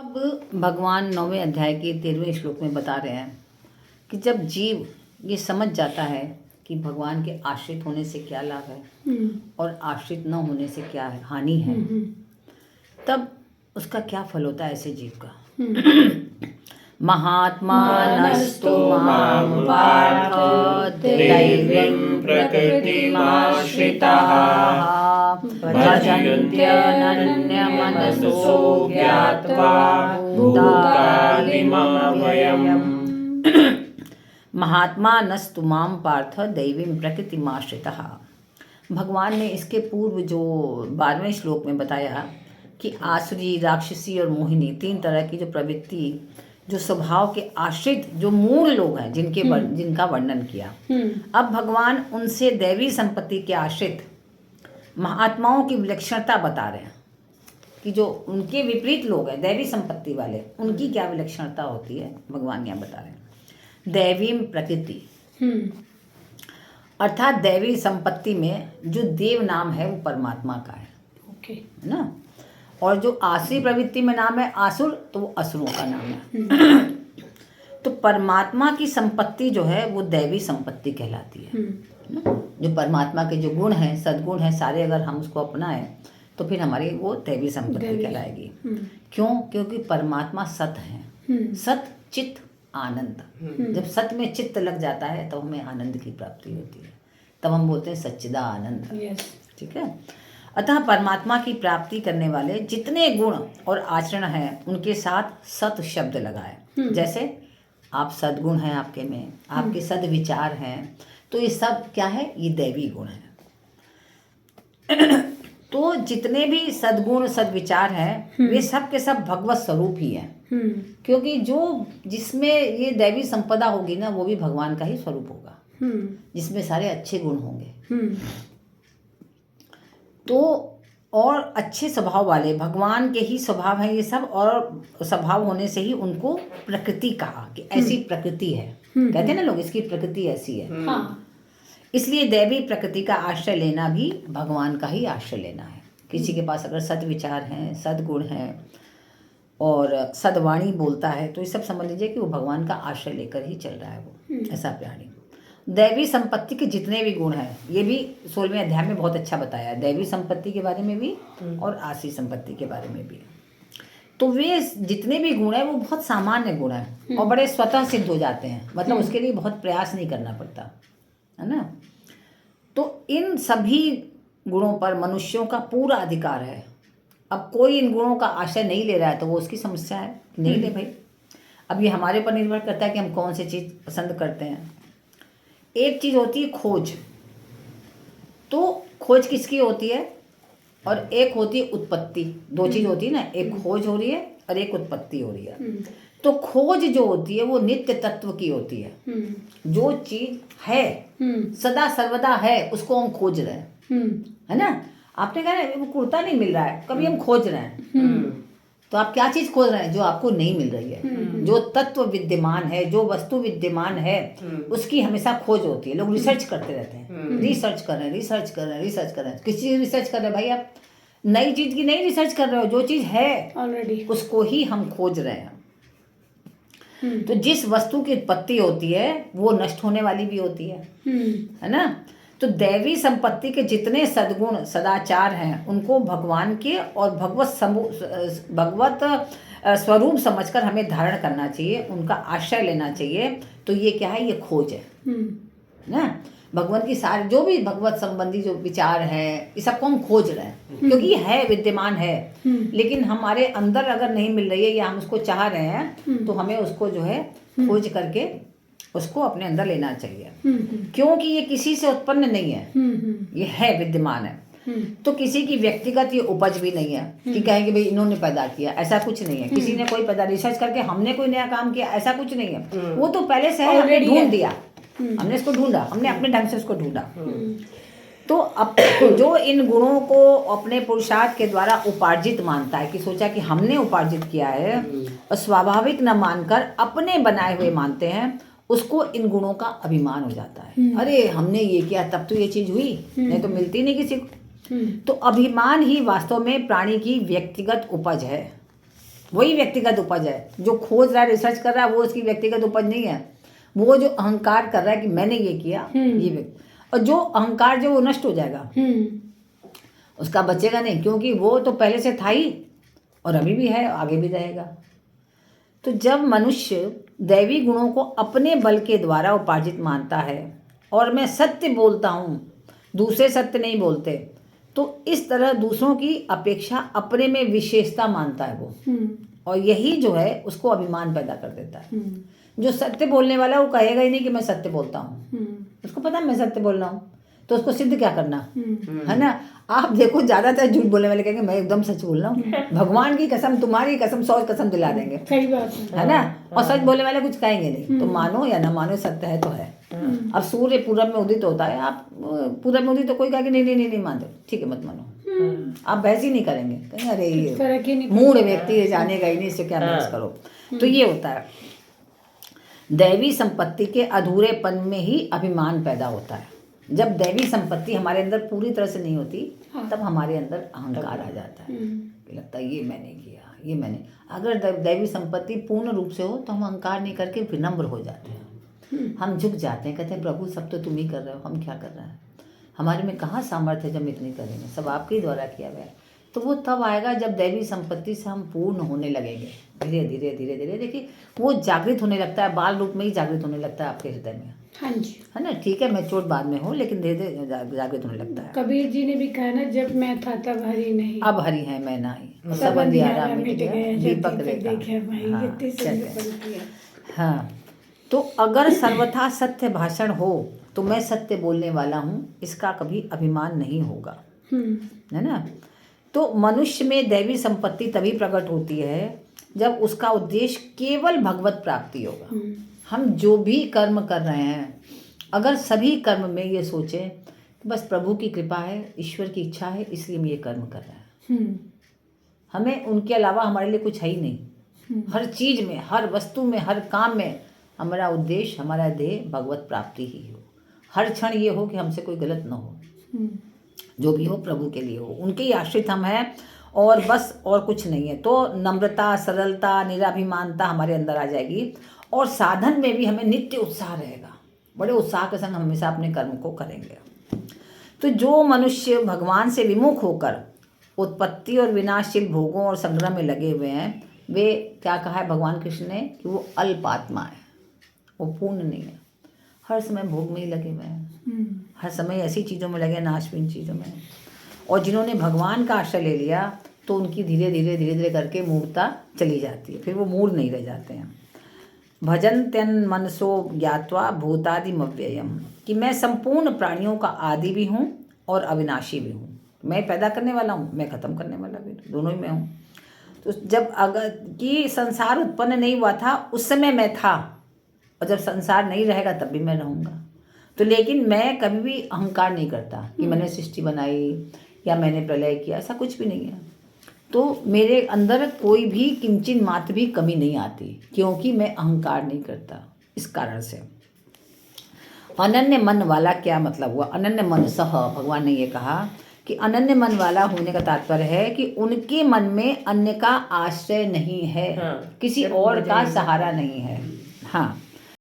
अब भगवान 9वें अध्याय के 13वें श्लोक में बता रहे हैं कि जब जीव ये समझ जाता है कि भगवान के आश्रित होने से क्या लाभ है और आश्रित न होने से क्या है हानि है, तब उसका क्या फल होता है ऐसे जीव का। महात्मानस्तु मां पार्थ दैवीं प्रकृतिमाश्रिताः भजन्त्यनन्यमनसो ज्ञात्वा भूतादिमव्ययम्। महात्मानस्तु मां पार्थ दैवीं प्रकृतिमाश्रिताः। भगवान ने इसके पूर्व जो 12वें श्लोक में बताया कि आसुरी, राक्षसी और मोहिनी 3 तरह की जो प्रवृत्ति, जो स्वभाव के आश्रित जो मूल लोग हैं जिनका वर्णन किया। अब भगवान उनसे दैवी संपत्ति के आश्रित महात्माओं की विलक्षणता बता रहे हैं कि जो उनके विपरीत लोग हैं दैवी संपत्ति वाले, उनकी क्या विलक्षणता होती है। भगवान यहाँ बता रहे हैं दैवीं प्रकृति, अर्थात दैवी संपत्ति में जो देव नाम है वो परमात्मा का है, ओके ना। और जो आसुरी प्रवृत्ति में नाम है आसुर, तो वो असुरों का नाम है। तो परमात्मा की संपत्ति जो है वो दैवी संपत्ति कहलाती है। जो परमात्मा के जो गुण हैं, सद्गुण हैं सारे, अगर हम उसको अपनाएं तो फिर हमारी वो दैवी संपत्ति कहलाएगी। क्यों? क्योंकि परमात्मा सत है, सत चित्त आनंद। जब सत में चित्त लग जाता है तो हमें आनंद की प्राप्ति होती है, तब हम बोलते हैं सच्चिदा आनंद। ठीक है। अतः परमात्मा की प्राप्ति करने वाले जितने गुण और आचरण हैं उनके साथ सत शब्द लगाए। जैसे आप सद्गुण हैं, आपके में आपके सद्विचार हैं, तो ये सब क्या है? ये दैवी गुण है। तो जितने भी सद्गुण सद्विचार हैं वे सब के सब भगवत स्वरूप ही हैं। क्योंकि जो जिसमें ये दैवी संपदा होगी ना, वो भी भगवान का ही स्वरूप होगा, जिसमें सारे अच्छे गुण होंगे। तो और अच्छे स्वभाव वाले भगवान के ही स्वभाव हैं ये सब, और स्वभाव होने से ही उनको प्रकृति कहा कि ऐसी प्रकृति है। कहते हैं ना लोग, इसकी प्रकृति ऐसी है। हाँ। इसलिए दैवी प्रकृति का आश्रय लेना भी भगवान का ही आश्रय लेना है। किसी के पास अगर सद्विचार हैं, सद्गुण हैं और सद्वाणी बोलता है, तो ये सब समझ लीजिए कि वो भगवान का आश्रय लेकर ही चल रहा है वो, ऐसा प्राणी। दैवी संपत्ति के जितने भी गुण हैं, ये भी 16वें अध्याय में बहुत अच्छा बताया है, दैवी संपत्ति के बारे में भी और आसुरी संपत्ति के बारे में भी। तो वे जितने भी गुण हैं वो बहुत सामान्य गुण हैं और बड़े स्वतः सिद्ध हो जाते हैं, मतलब उसके लिए बहुत प्रयास नहीं करना पड़ता, है ना। तो इन सभी गुणों पर मनुष्यों का पूरा अधिकार है। अब कोई इन गुणों का आश्रय नहीं ले रहा है तो वो उसकी समस्या है, नहीं ले भाई। अब ये हमारे पर निर्भर करता है कि हम कौन सी चीज़ पसंद करते हैं। एक चीज़ होती है खोज, तो खोज किसकी होती है, और एक होती है उत्पत्ति। 2 चीज़ होती है ना, एक खोज हो रही है और एक उत्पत्ति हो रही है। तो खोज जो होती है वो नित्य तत्व की होती है। जो चीज़ है सदा सर्वदा है उसको हम खोज रहे हैं, है ना। आपने कहा ना वो कुर्ता नहीं मिल रहा है, कभी हम खोज रहे हैं। तो आप क्या चीज़ खोज रहे हैं? जो आपको नहीं मिल रही है। जो तत्व विद्यमान है, जो वस्तु विद्यमान है, उसकी हमेशा खोज होती है। लोग रिसर्च करते रहते हैं, रिसर्च कर रहे हैं, रिसर्च कर रहे हैं, रिसर्च कर रहे हैं। किस चीज़ रिसर्च कर रहे हैं भाई? आप नई चीज़ की नहीं रिसर्च कर रहे हो, जो चीज़ है ऑलरेडी उसको उसको ही हम खोज रहे हैं। तो जिस वस्तु की उत्पत्ति होती है वो नष्ट होने वाली भी होती है ना। तो दैवी संपत्ति के जितने सद्गुण सदाचार हैं उनको भगवान के और भगवत स्वरूप समझकर हमें धारण करना चाहिए, उनका आश्रय लेना चाहिए। तो ये क्या है? ये खोज है ना। भगवान की सारे जो भी भगवत संबंधी जो विचार है ये सबको हम खोज रहे हैं, क्योंकि ये है, विद्यमान है। लेकिन हमारे अंदर अगर नहीं मिल रही है या हम उसको चाह रहे हैं तो हमें उसको जो है खोज करके उसको अपने अंदर लेना चाहिए। क्योंकि ये किसी से उत्पन्न नहीं है, ये है, विद्यमान है। तो किसी की व्यक्तिगत ये उपज भी नहीं है कि कहें कि भाई इन्होंने पैदा किया, ऐसा कुछ नहीं है। किसी ने कोई पैदा रिसर्च करके हमने कोई नया काम किया, ऐसा कुछ नहीं है। वो तो पहले से है, हमने ढूंढ दिया, हमने इसको ढूंढा, हमने अपने ढंग से उसको ढूंढा। तो अब जो इन गुणों को अपने पुरुषार्थ के द्वारा उपार्जित मानता है कि सोचा कि हमने उपार्जित किया है, और स्वाभाविक न मानकर अपने बनाए हुए मानते हैं, उसको इन गुणों का अभिमान हो जाता है। अरे हमने ये किया तब तो ये चीज़ हुई, नहीं तो मिलती नहीं किसी को। तो अभिमान ही वास्तव में प्राणी की व्यक्तिगत उपज है, वही व्यक्तिगत उपज है। जो खोज रहा है, रिसर्च कर रहा है, वो उसकी व्यक्तिगत उपज नहीं है। वो जो अहंकार कर रहा है कि मैंने ये किया, ये व्यक्ति, और जो अहंकार जो वो नष्ट हो जाएगा, उसका बचेगा नहीं, क्योंकि वो तो पहले से था ही और अभी भी है, आगे भी रहेगा। तो जब मनुष्य दैवी गुणों को अपने बल के द्वारा उपार्जित मानता है और मैं सत्य बोलता हूँ, दूसरे सत्य नहीं बोलते, तो इस तरह दूसरों की अपेक्षा अपने में विशेषता मानता है वो, और यही जो है उसको अभिमान पैदा कर देता है। जो सत्य बोलने वाला वो कहेगा ही नहीं कि मैं सत्य बोलता हूँ, उसको पता है मैं सत्य बोल रहा हूँ, तो उसको सिद्ध क्या करना है ना। आप देखो ज्यादातर झूठ बोलने वाले कहेंगे मैं एकदम सच बोल रहा हूँ, भगवान की कसम, तुम्हारी कसम, 100 कसम दिला देंगे, सही बात है ना। और सच बोलने वाले कुछ कहेंगे नहीं, तो मानो या ना मानो, सत्य है तो है। अब सूर्य पूरब में उदित होता है, आप पूरब में उदित तो कोई कहेगा नहीं नहीं नहीं नहीं मानते, ठीक है मत मानो, आप बहस ही नहीं करेंगे, कहेंगे अरे ये मूढ़ व्यक्ति जानेगा ही नहीं, इससे क्या बहस करो। तो ये होता है, दैवी संपत्ति के अधूरेपन में ही अभिमान पैदा होता है। जब दैवी संपत्ति हमारे अंदर पूरी तरह से नहीं होती, तब हमारे अंदर अहंकार आ जाता है कि लगता है ये मैंने किया, ये मैंने। अगर दैवी संपत्ति पूर्ण रूप से हो तो हम अहंकार नहीं करके विनम्र हो जाते हैं, हम झुक जाते हैं, कहते हैं प्रभु सब तो तुम ही कर रहे हो, हम क्या कर रहे हैं, हमारे में कहाँ सामर्थ्य है जब हम इतनी करेंगे, सब आपके ही द्वारा किया गया है। तो वो तब आएगा जब दैवी संपत्ति से हम पूर्ण होने लगेंगे, धीरे धीरे धीरे धीरे। देखिए वो जागृत होने लगता है, बाल रूप में ही जागृत होने लगता है आपके हृदय में, हाँ जी, है ना। ठीक है मैं चोट बाद में हो, लेकिन धीरे धीरे जागृत होने लगता है। कबीर जी ने भी कहा ना, जब मैं था तब हरी नहीं, अब हरी है मैं नाही, सब अंधियारा मिट गया, गया, दीपक देखा रेखा। भाई, हाँ, कितनी सुंदर पंक्ति है। हाँ, तो अगर सर्वथा सत्य भाषण हो तो मैं सत्य बोलने वाला हूँ, इसका कभी अभिमान नहीं होगा, है ना। तो मनुष्य में दैवी संपत्ति तभी प्रकट होती है जब उसका उद्देश्य केवल भगवत प्राप्ति होगा। हम जो भी कर्म कर रहे हैं, अगर सभी कर्म में ये सोचें कि बस प्रभु की कृपा है, ईश्वर की इच्छा है, इसलिए हम ये कर्म कर रहे हैं, हमें उनके अलावा हमारे लिए कुछ है ही नहीं। हर चीज़ में, हर वस्तु में, हर काम में हमारा उद्देश्य, हमारा ध्येय भगवत प्राप्ति ही हो। हर क्षण ये हो कि हमसे कोई गलत ना हो, जो भी हो प्रभु के लिए हो, उनके ही आश्रित हम हैं, और बस और कुछ नहीं है। तो नम्रता, सरलता, निराभिमानता हमारे अंदर आ जाएगी, और साधन में भी हमें नित्य उत्साह रहेगा, बड़े उत्साह के संग हमेशा अपने कर्म को करेंगे। तो जो मनुष्य भगवान से विमुख होकर उत्पत्ति और विनाशशील भोगों और संग्रह में लगे हुए हैं, वे क्या कहा है भगवान कृष्ण ने कि वो अल्पात्मा है, वो पूर्ण नहीं है, हर समय भोग में ही लगे हुए हैं, हर समय ऐसी चीज़ों में लगे, नाशहीन चीज़ों में। और जिन्होंने भगवान का आश्रय ले लिया तो उनकी धीरे धीरे धीरे धीरे करके मूर्ता चली जाती है, फिर वो मूढ़ नहीं रह जाते हैं। भजन त्यन मनसो ज्ञात्वा भूतादिमव्ययम, कि मैं संपूर्ण प्राणियों का आदि भी हूँ और अविनाशी भी हूँ, मैं पैदा करने वाला हूँ, मैं ख़त्म करने वाला भी, दोनों ही मैं हूँ। तो जब अगर कि संसार उत्पन्न नहीं हुआ था उस समय मैं था, और जब संसार नहीं रहेगा तब भी मैं रहूँगा। तो लेकिन मैं कभी भी अहंकार नहीं करता कि मैंने सृष्टि बनाई या मैंने प्रलय किया, ऐसा कुछ भी नहीं है। तो मेरे अंदर कोई भी किंचित मात्र भी कमी नहीं आती, क्योंकि मैं अहंकार नहीं करता। इस कारण से अनन्य मन वाला क्या मतलब हुआ, अनन्य मन सह, भगवान ने ये कहा कि अनन्य मन वाला होने का तात्पर्य है कि उनके मन में अन्य का आश्रय नहीं है, किसी और का सहारा नहीं है। हाँ,